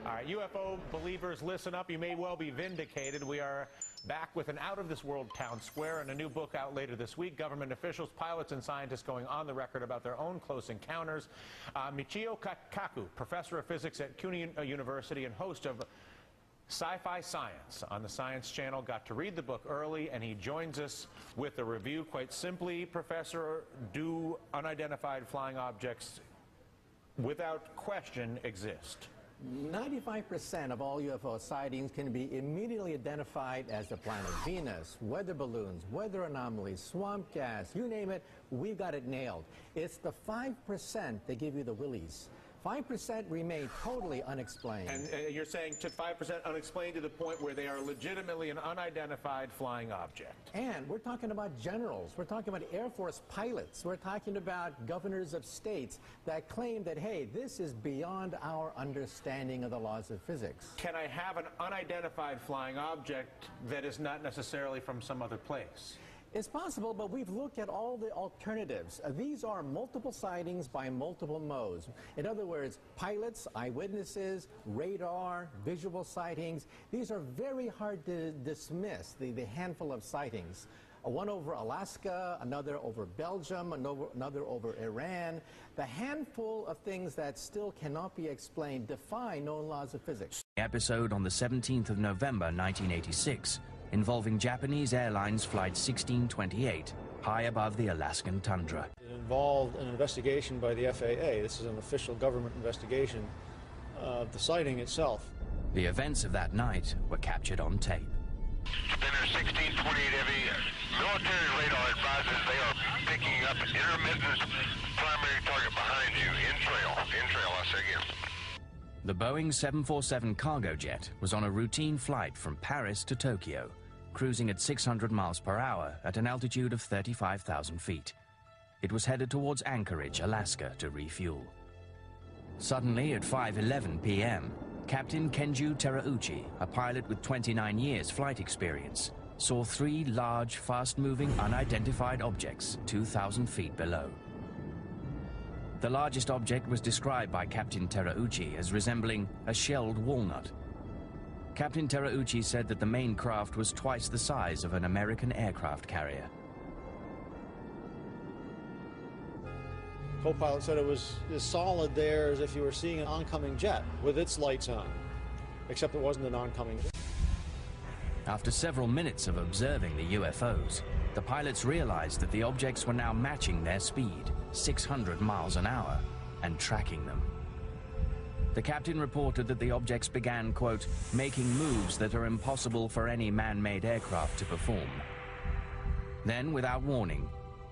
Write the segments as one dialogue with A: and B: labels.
A: All right, UFO believers, listen up. You may well be vindicated. We are back with an out-of-this-world town square and a new book out later this week. Government officials, pilots, and scientists going on the record about their own close encounters. Michio Kaku, professor of physics at CUNY University and host of Sci-Fi Science on the Science Channel, got to read the book early, and he joins us with a review. Quite simply, Professor, do unidentified flying objects without question exist?
B: 95% of all UFO sightings can be immediately identified as the planet Venus, weather balloons, weather anomalies, swamp gas, you name it, we've got it nailed. It's the 5% that give you the willies. 5% remain totally unexplained.
A: And you're saying to 5% unexplained to the point where they are legitimately an unidentified flying object.
B: And we're talking about generals, we're talking about Air Force pilots, we're talking about governors of states that claim that, hey, this is beyond our understanding of the laws of physics.
A: Can I have an unidentified flying object that is not necessarily from some other place?
B: It's possible, but we've looked at all the alternatives. These are multiple sightings by multiple modes. In other words, pilots, eyewitnesses, radar, visual sightings. These are very hard to dismiss, the handful of sightings. One over Alaska, another over Belgium, another over Iran. The handful of things that still cannot be explained defy known laws of physics.
C: Episode on the 17th of November 1986. Involving Japanese Airlines Flight 1628, high above the Alaskan tundra.
D: It involved an investigation by the FAA. This is an official government investigation of the sighting itself.
C: The events of that night were captured on tape.
E: Spinner 1628 heavy, military radar advises they are picking up intermittent primary target behind you, in trail, I say again.
C: The Boeing 747 cargo jet was on a routine flight from Paris to Tokyo, cruising at 600 miles per hour at an altitude of 35,000 feet. It was headed towards Anchorage, Alaska, to refuel. Suddenly, at 5:11 p.m., Captain Kenju Terauchi, a pilot with 29 years flight experience, saw three large, fast-moving, unidentified objects 2,000 feet below. The largest object was described by Captain Terauchi as resembling a shelled walnut. Captain Terauchi said that the main craft was twice the size of an American aircraft carrier.
D: Co-pilot said it was as solid there as if you were seeing an oncoming jet with its lights on, except it wasn't an oncoming jet.
C: After several minutes of observing the UFOs, the pilots realized that the objects were now matching their speed, 600 miles an hour, and tracking them. The captain reported that the objects began, quote, making moves that are impossible for any man-made aircraft to perform. Then, without warning,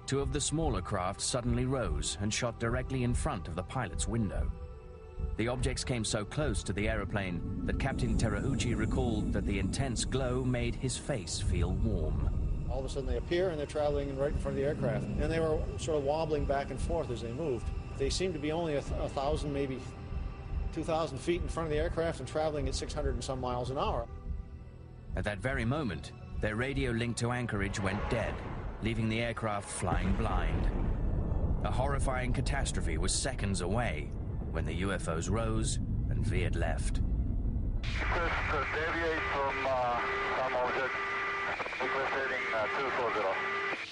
C: two of the smaller craft suddenly rose and shot directly in front of the pilot's window. The objects came so close to the aeroplane that Captain Terauchi recalled that the intense glow made his face feel warm.
D: All of a sudden they appear and they're traveling right in front of the aircraft. And they were sort of wobbling back and forth as they moved. They seemed to be only 1,000, maybe 2,000 feet in front of the aircraft and traveling at 600 and some miles an hour.
C: At that very moment, their radio link to Anchorage went dead, leaving the aircraft flying blind. A horrifying catastrophe was seconds away when the UFOs rose and veered left.
E: Deviate from some object, heading 240.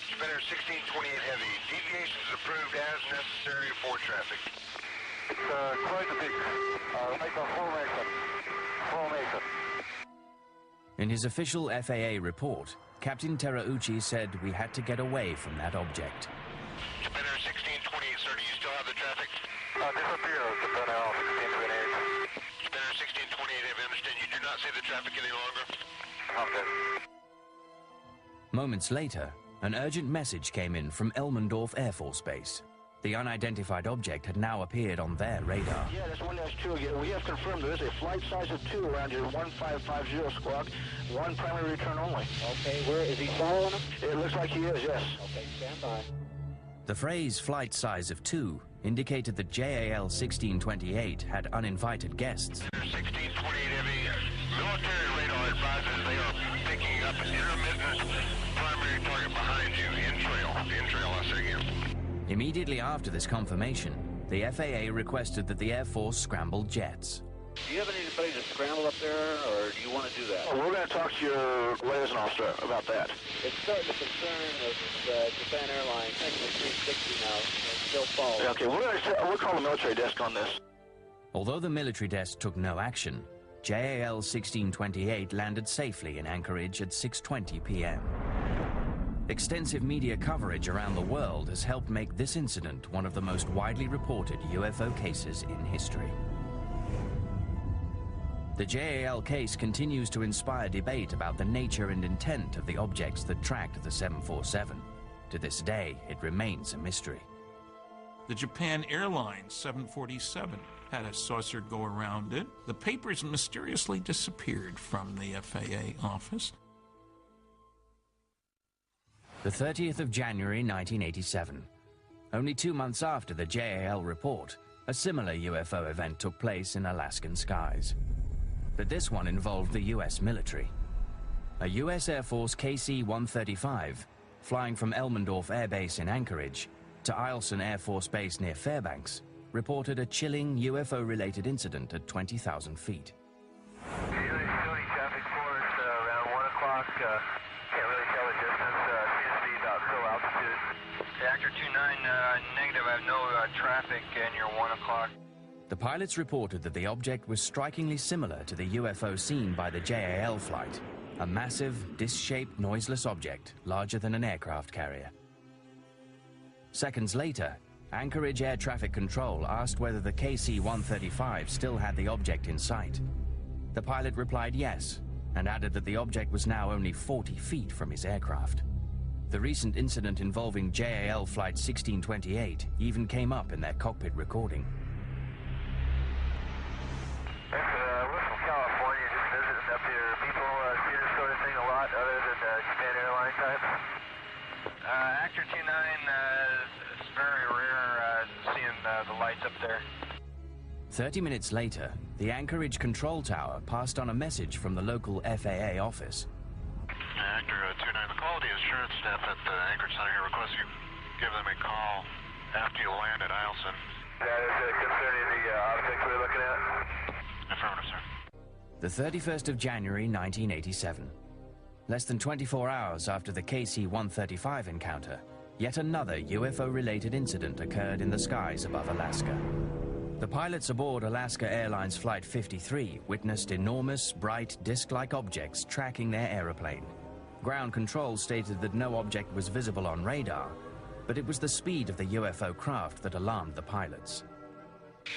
E: Spinner 1628 heavy, deviations approved as necessary for traffic. It's quite a big, like a formation.
C: In his official FAA report, Captain Terauchi said we had to get away from that object.
E: Spinner 1628, sir, do you still have the traffic?
F: Disappear, Spinner 1628.
E: Spinner 1628, I understand you do not see the traffic any longer.
F: Okay.
C: Moments later, an urgent message came in from Elmendorf Air Force Base. The unidentified object had now appeared on their radar.
G: Yeah, that's 1-2 again. We have confirmed there is a flight size of 2 around your 1550 squawk. One primary return only.
D: Okay, where is he following him?
G: It looks like he is, yes.
D: Okay, stand by.
C: The phrase flight size of 2 indicated that JAL 1628 had uninvited guests.
E: 1628 heavy, military radar advises they are picking up intermittent primary target behind you, in trail, I say again.
C: Immediately after this confirmation, the FAA requested that the Air Force scramble jets.
G: Do you have anybody to scramble up there, or do you want to do that? We're going to talk to your liaison officer about that.
H: It's starting to concern with Japan Airlines, actually 360 now, and still falling.
G: Okay, we'll call the military desk on this.
C: Although the military desk took no action, JAL 1628 landed safely in Anchorage at 6:20 p.m. Extensive media coverage around the world has helped make this incident one of the most widely reported UFO cases in history. The JAL case continues to inspire debate about the nature and intent of the objects that tracked the 747. To this day, it remains a mystery.
I: The Japan Airlines 747 had a saucer go around it. The papers mysteriously disappeared from the FAA office.
C: The 30th of January 1987. Only 2 months after the JAL report, a similar UFO event took place in Alaskan skies. But this one involved the US military. A US Air Force KC-135, flying from Elmendorf Air Base in Anchorage to Eielson Air Force Base near Fairbanks, reported a chilling UFO-related incident at 20,000 feet.
F: Traffic force around 1 o'clock. Can't really tell the distance. Seems to be about full altitude. Reactor 29 negative. I have no traffic, and you're 1 o'clock.
C: The pilots reported that the object was strikingly similar to the UFO seen by the JAL flight, a massive, disc-shaped, noiseless object larger than an aircraft carrier. Seconds later, Anchorage Air Traffic Control asked whether the KC-135 still had the object in sight. The pilot replied yes, and added that the object was now only 40 feet from his aircraft. The recent incident involving JAL Flight 1628 even came up in their cockpit recording.
F: We're from California, just visiting up here. People see this sort of thing a lot, other than Japan Airline type. Actor 29 is very rare seeing the lights up there.
C: 30 minutes later, the Anchorage control tower passed on a message from the local FAA office.
F: Actor 29, the quality assurance staff at the Anchorage Center here requests you give them a call after you land at Eielson. That is concerning the object we're looking at? Affirmative, sir.
C: The 31st of January 1987. Less than 24 hours after the KC-135 encounter, yet another UFO-related incident occurred in the skies above Alaska. The pilots aboard Alaska Airlines Flight 53 witnessed enormous, bright, disc-like objects tracking their aeroplane. Ground control stated that no object was visible on radar, but it was the speed of the UFO craft that alarmed the pilots.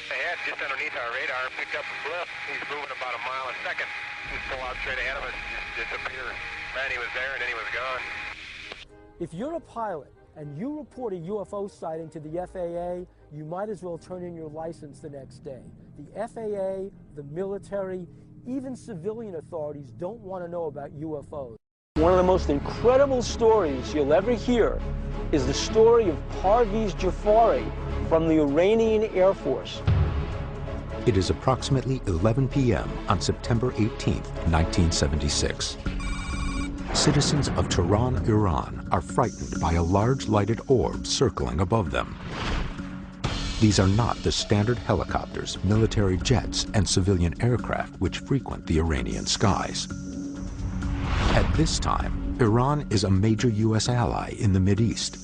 F: Yeah, just underneath our radar, picked up a blip. He's moving about a mile a second. He's full out straight ahead of us, just disappeared. Man, he was there and then he was gone.
J: If you're a pilot and you report a UFO sighting to the FAA, you might as well turn in your license the next day. The FAA, the military, even civilian authorities don't want to know about UFOs. One of the most incredible stories you'll ever hear is the story of Parviz Jafari from the Iranian Air Force.
K: It is approximately 11 p.m. on September 18, 1976. Citizens of Tehran, Iran are frightened by a large lighted orb circling above them. These are not the standard helicopters, military jets, and civilian aircraft which frequent the Iranian skies. At this time, Iran is a major U.S. ally in the Mideast.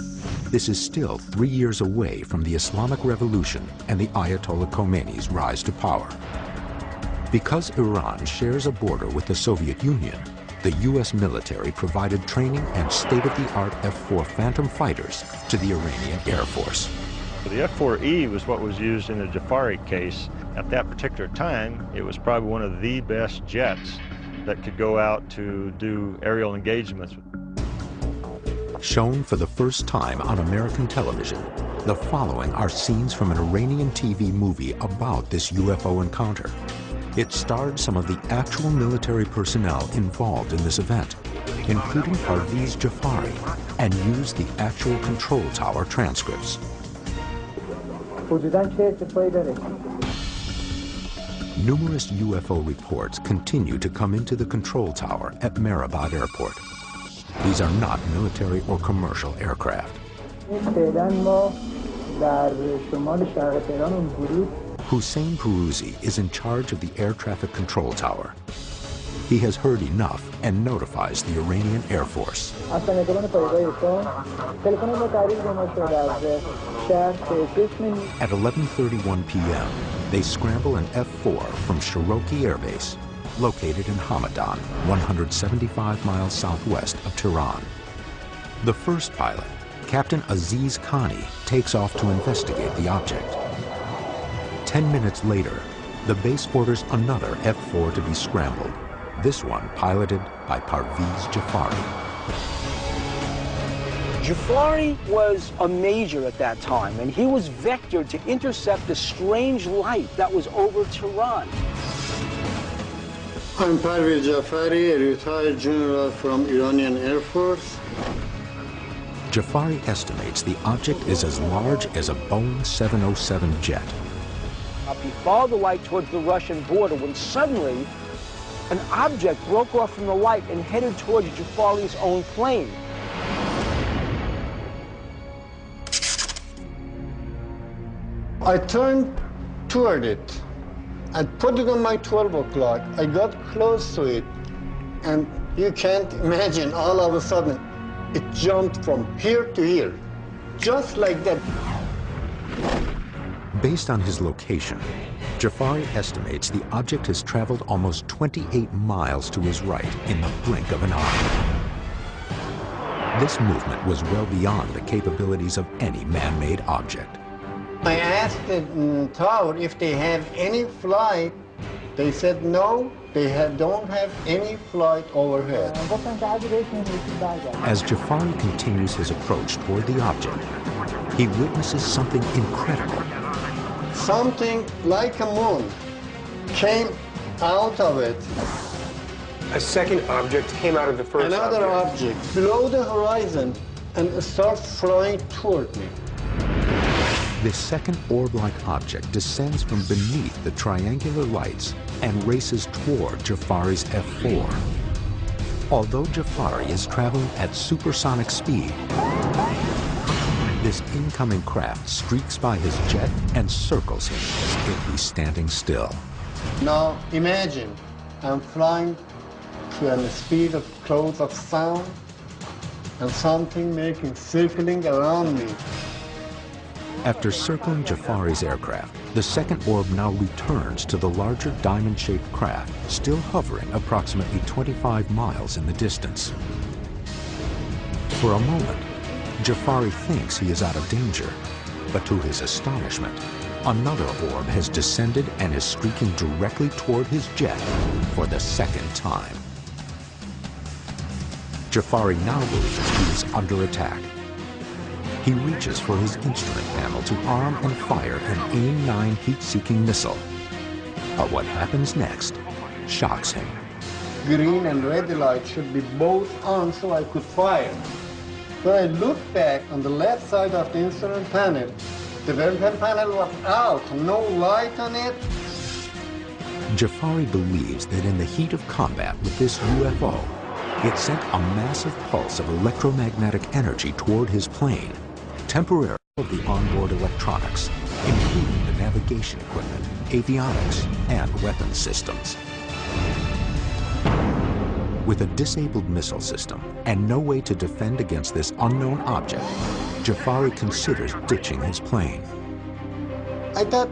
K: This is still 3 years away from the Islamic Revolution and the Ayatollah Khomeini's rise to power. Because Iran shares a border with the Soviet Union, the U.S. military provided training and state-of-the-art F-4 Phantom fighters to the Iranian Air Force.
L: The F-4E was what was used in the Jafari case. At that particular time, it was probably one of the best jets that could go out to do aerial engagements.
K: Shown for the first time on American television, the following are scenes from an Iranian TV movie about this UFO encounter. It starred some of the actual military personnel involved in this event, including Parviz Jafari, and used the actual control tower transcripts. Numerous UFO reports continue to come into the control tower at Mehrabad Airport. These are not military or commercial aircraft. Hussein Peruzi is in charge of the air traffic control tower. He has heard enough and notifies the Iranian Air Force. At 11:31 p.m., they scramble an F-4 from Cherokee Air Base, located in Hamadan, 175 miles southwest of Tehran. The first pilot, Captain Aziz Khani, takes off to investigate the object. 10 minutes later, the base orders another F-4 to be scrambled, this one piloted by Parviz Jafari.
J: Jafari was a major at that time, and he was vectored to intercept the strange light that was over Tehran.
M: I'm Parviz Jafari, a retired general from Iranian Air Force.
K: Jafari estimates the object is as large as a Boeing 707 jet.
J: He followed the light towards the Russian border when suddenly an object broke off from the light and headed towards Jafari's own plane.
M: I turned toward it. I put it on my 12 o'clock. I got close to it, and you can't imagine, all of a sudden, it jumped from here to here, just like that.
K: Based on his location, Jafari estimates the object has traveled almost 28 miles to his right in the blink of an eye. This movement was well beyond the capabilities of any man-made object.
M: I asked the tower if they have any flight. They said no, they don't have any flight overhead.
K: As Jafari continues his approach toward the object, he witnesses something incredible.
M: Something like a moon came out of it.
N: A second object came out of the first
M: Another object below the horizon and starts flying toward me.
K: This second orb-like object descends from beneath the triangular lights and races toward Jafari's F-4. Although Jafari is traveling at supersonic speed, this incoming craft streaks by his jet and circles him as if he's standing still.
M: Now imagine I'm flying to a speed of close of sound and something circling around me.
K: After circling Jafari's aircraft, the second orb now returns to the larger diamond-shaped craft, still hovering approximately 25 miles in the distance. For a moment, Jafari thinks he is out of danger, but to his astonishment, another orb has descended and is streaking directly toward his jet for the second time. Jafari now believes he is under attack. He reaches for his instrument panel to arm and fire an AIM-9 heat-seeking missile. But what happens next shocks him.
M: Green and red light should be both on so I could fire. When I looked back on the left side of the instrument panel, the weapon panel was out, no light on it.
K: Jafari believes that in the heat of combat with this UFO, it sent a massive pulse of electromagnetic energy toward his plane, temporarily of the onboard electronics, including the navigation equipment, avionics, and weapons systems. With a disabled missile system and no way to defend against this unknown object, Jafari considers ditching his plane.
M: I thought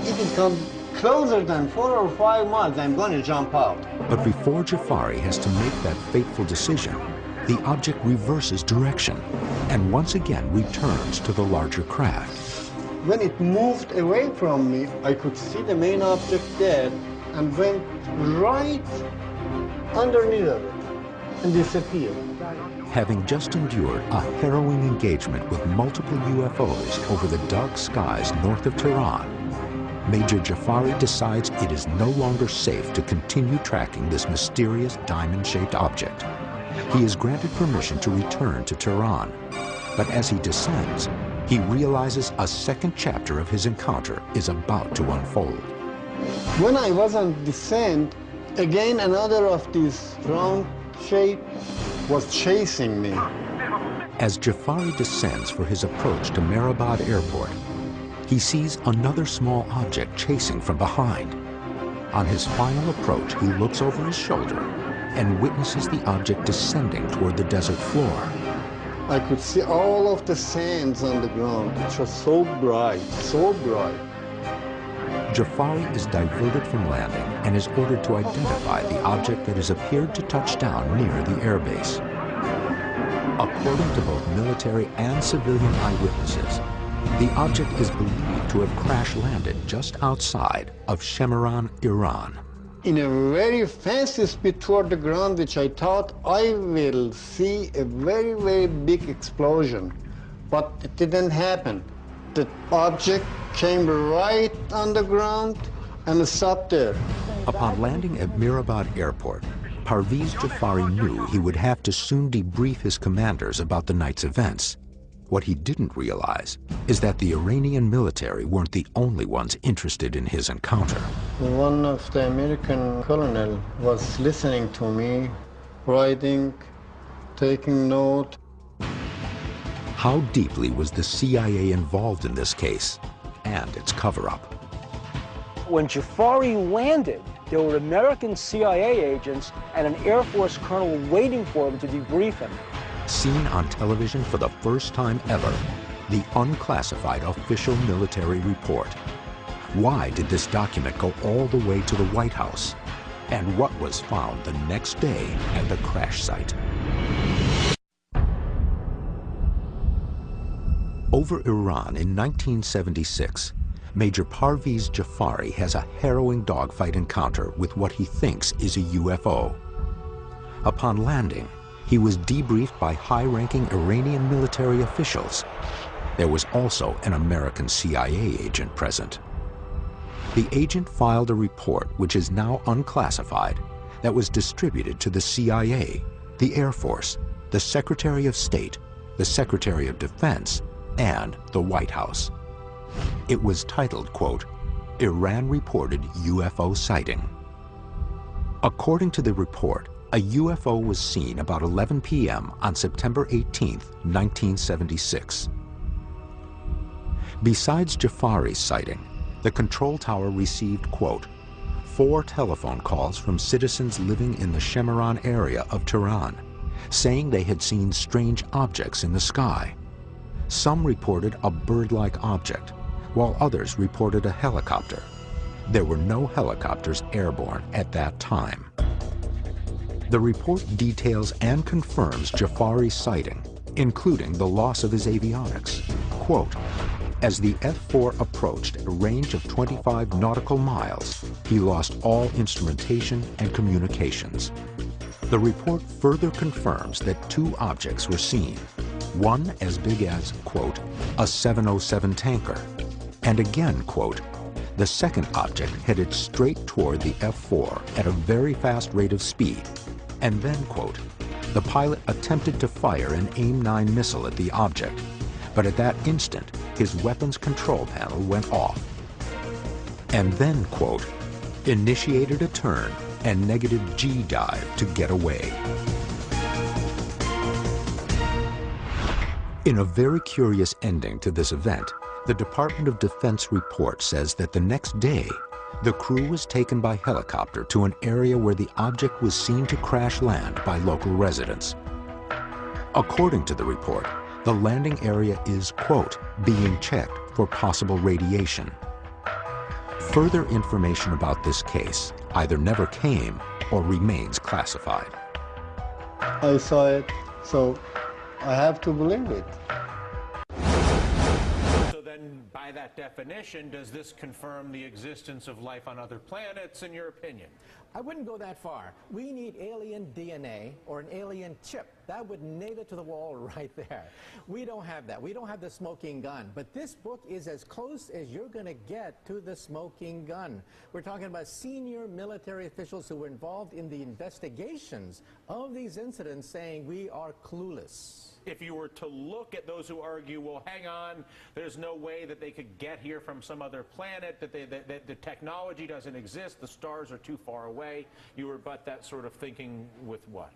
M: if it comes closer than 4 or 5 miles, I'm going to jump out.
K: But before Jafari has to make that fateful decision, the object reverses direction and once again returns to the larger craft.
M: When it moved away from me, I could see the main object dead and went right underneath of it and disappeared.
K: Having just endured a harrowing engagement with multiple UFOs over the dark skies north of Tehran, Major Jafari decides it is no longer safe to continue tracking this mysterious diamond-shaped object. He is granted permission to return to Tehran, but as he descends, he realizes a second chapter of his encounter is about to unfold.
M: When I was on descent, again another of these round shape was chasing me.
K: As Jafari descends for his approach to Mehrabad Airport, he sees another small object chasing from behind. On his final approach, he looks over his shoulder and witnesses the object descending toward the desert floor.
M: I could see all of the sands on the ground, which was so bright, so bright.
K: Jafari is diverted from landing and is ordered to identify the object that has appeared to touch down near the airbase. According to both military and civilian eyewitnesses, the object is believed to have crash-landed just outside of Tehran, Iran.
M: In a very fast speed toward the ground, which I thought I will see a very, very big explosion, but it didn't happen. The object came right on the ground and stopped there.
K: Upon landing at Mirabad Airport, Parviz Jafari knew he would have to soon debrief his commanders about the night's events. What he didn't realize is that the Iranian military weren't the only ones interested in his encounter.
M: One of the American colonel was listening to me, writing, taking note.
K: How deeply was the CIA involved in this case and its cover-up?
J: When Jafari landed, there were American CIA agents and an Air Force colonel waiting for him to debrief him.
K: Seen on television for the first time ever, the unclassified official military report. Why did this document go all the way to the White House? And what was found the next day at the crash site? Over Iran in 1976, Major Parviz Jafari has a harrowing dogfight encounter with what he thinks is a UFO. Upon landing, he was debriefed by high-ranking Iranian military officials. There was also an American CIA agent present. The agent filed a report, which is now unclassified, that was distributed to the CIA, the Air Force, the Secretary of State, the Secretary of Defense, and the White House. It was titled, quote, "Iran reported UFO sighting." According to the report, a UFO was seen about 11 p.m. on September 18, 1976. Besides Jafari's sighting, the control tower received, quote, 4 telephone calls from citizens living in the Shemiran area of Tehran, saying they had seen strange objects in the sky. Some reported a bird-like object, while others reported a helicopter. There were no helicopters airborne at that time. The report details and confirms Jafari's sighting, including the loss of his avionics. Quote, "As the F-4 approached a range of 25 nautical miles, he lost all instrumentation and communications." The report further confirms that 2 objects were seen, one as big as, quote, "a 707 tanker," and again, quote, "The second object headed straight toward the F-4 at a very fast rate of speed," and then, quote, "The pilot attempted to fire an AIM-9 missile at the object, but at that instant, his weapons control panel went off." And then, quote, "initiated a turn and negative G dive to get away." In a very curious ending to this event, the Department of Defense report says that the next day, the crew was taken by helicopter to an area where the object was seen to crash land by local residents. According to the report, the landing area is, quote, "being checked for possible radiation." Further information about this case either never came or remains classified.
M: I saw it, so I have to believe it.
A: So then, by that definition, does this confirm the existence of life on other planets, in your opinion?
B: I wouldn't go that far. We need alien DNA or an alien chip. That would nail it to the wall right there. We don't have that. We don't have the smoking gun. But this book is as close as you're going to get to the smoking gun. We're talking about senior military officials who were involved in the investigations of these incidents saying we are clueless.
A: If you were to look at those who argue, well, hang on, there's no way that they could get here from some other planet, that the technology doesn't exist, the stars are too far away, you rebut that sort of thinking with what?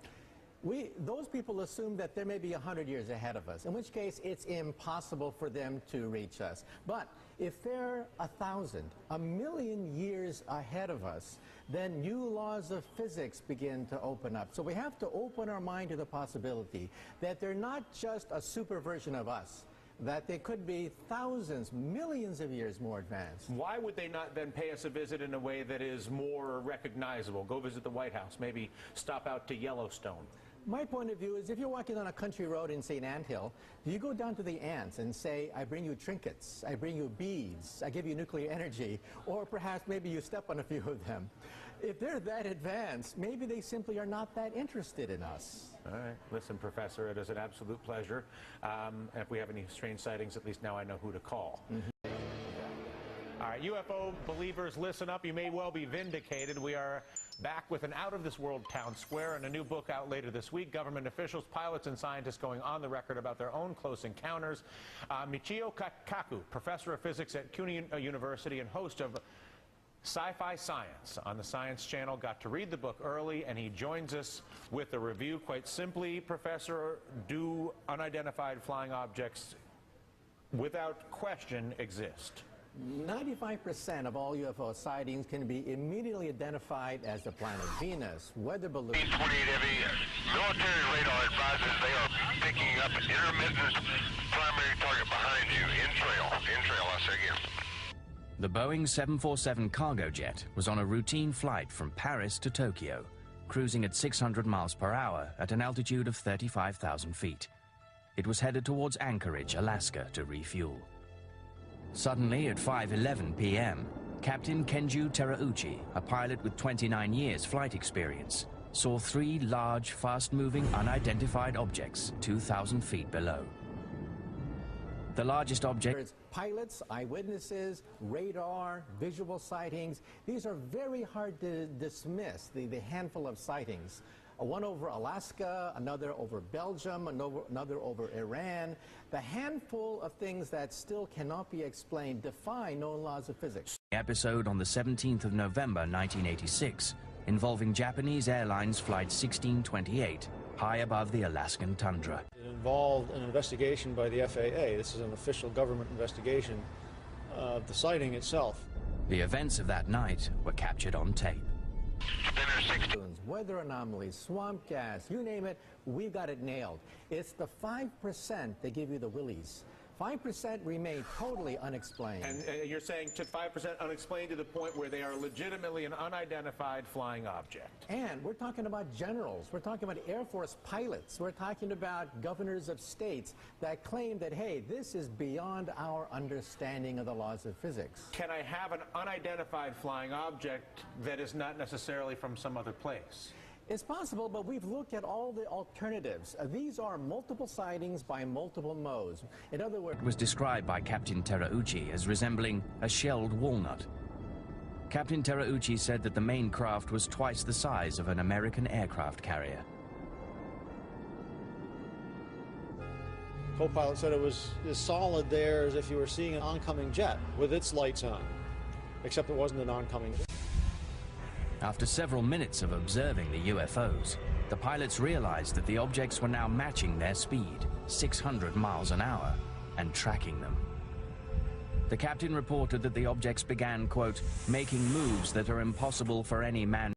B: Those people assume that there may be 100 years ahead of us, in which case it's impossible for them to reach us. But If they're 1,000, 1,000,000 years ahead of us, then new laws of physics begin to open up. So we have to open our mind to the possibility that they're not just a super version of us, that they could be thousands, millions of years more advanced.
A: Why would they not then pay us a visit in a way that is more recognizable? Go visit the White House, maybe stop out to Yellowstone.
B: My point of view is if you're walking on a country road in, say, an anthill, you go down to the ants and say, I bring you trinkets, I bring you beads, I give you nuclear energy, or perhaps maybe you step on a few of them. If they're that advanced, maybe they simply are not that interested in us.
A: All right. Listen, Professor, it is an absolute pleasure. If we have any strange sightings, at least now I know who to call. All right, UFO believers, listen up. You may well be vindicated. We are back with an out-of-this-world town square and a new book out later this week. Government officials, pilots, and scientists going on the record about their own close encounters. Michio Kaku, professor of physics at CUNY University and host of Sci-Fi Science on the Science Channel, got to read the book early, and he joins us with a review. Quite simply, Professor, do unidentified flying objects without question exist?
B: 95% of all UFO sightings can be immediately identified as the planet Venus, weather balloons.
E: 28 heavy military radar advises they are picking up an intermittent primary target behind you, in trail, I say again.
C: The Boeing 747 cargo jet was on a routine flight from Paris to Tokyo, cruising at 600 miles per hour at an altitude of 35,000 feet. It was headed towards Anchorage, Alaska, to refuel. Suddenly, at 5:11 p.m., Captain Kenju Terauchi, a pilot with 29 years flight experience, saw three large, fast-moving, unidentified objects 2,000 feet below. The largest object...
B: Pilots, eyewitnesses, radar, visual sightings. These are very hard to dismiss, the handful of sightings. One over Alaska, another over Belgium, another over Iran. The handful of things that still cannot be explained defy known laws of physics.
C: Episode on the 17th of November 1986, involving Japanese Airlines Flight 1628, high above the Alaskan tundra.
D: It involved an investigation by the FAA. This is an official government investigation of the sighting itself.
C: The events of that night were captured on tape.
B: Weather anomalies, swamp gas, you name it, we've got it nailed. It's the 5% that give you the willies. 5% remain totally unexplained.
A: And you're saying to 5% unexplained to the point where they are legitimately an unidentified flying object.
B: And we're talking about generals, we're talking about Air Force pilots, we're talking about governors of states that claim that, hey, this is beyond our understanding of the laws of physics.
A: Can I have an unidentified flying object that is not necessarily from some other place?
B: It's possible, but we've looked at all the alternatives. These are multiple sightings by multiple modes. In other words...
C: It was described by Captain Terauchi as resembling a shelled walnut. Captain Terauchi said that the main craft was twice the size of an American aircraft carrier.
D: Co-pilot said it was as solid there as if you were seeing an oncoming jet with its lights on, except it wasn't an oncoming jet.
C: After several minutes of observing the UFOs, the pilots realized that the objects were now matching their speed, 600 miles an hour, and tracking them. The captain reported that the objects began, quote, making moves that are impossible for any man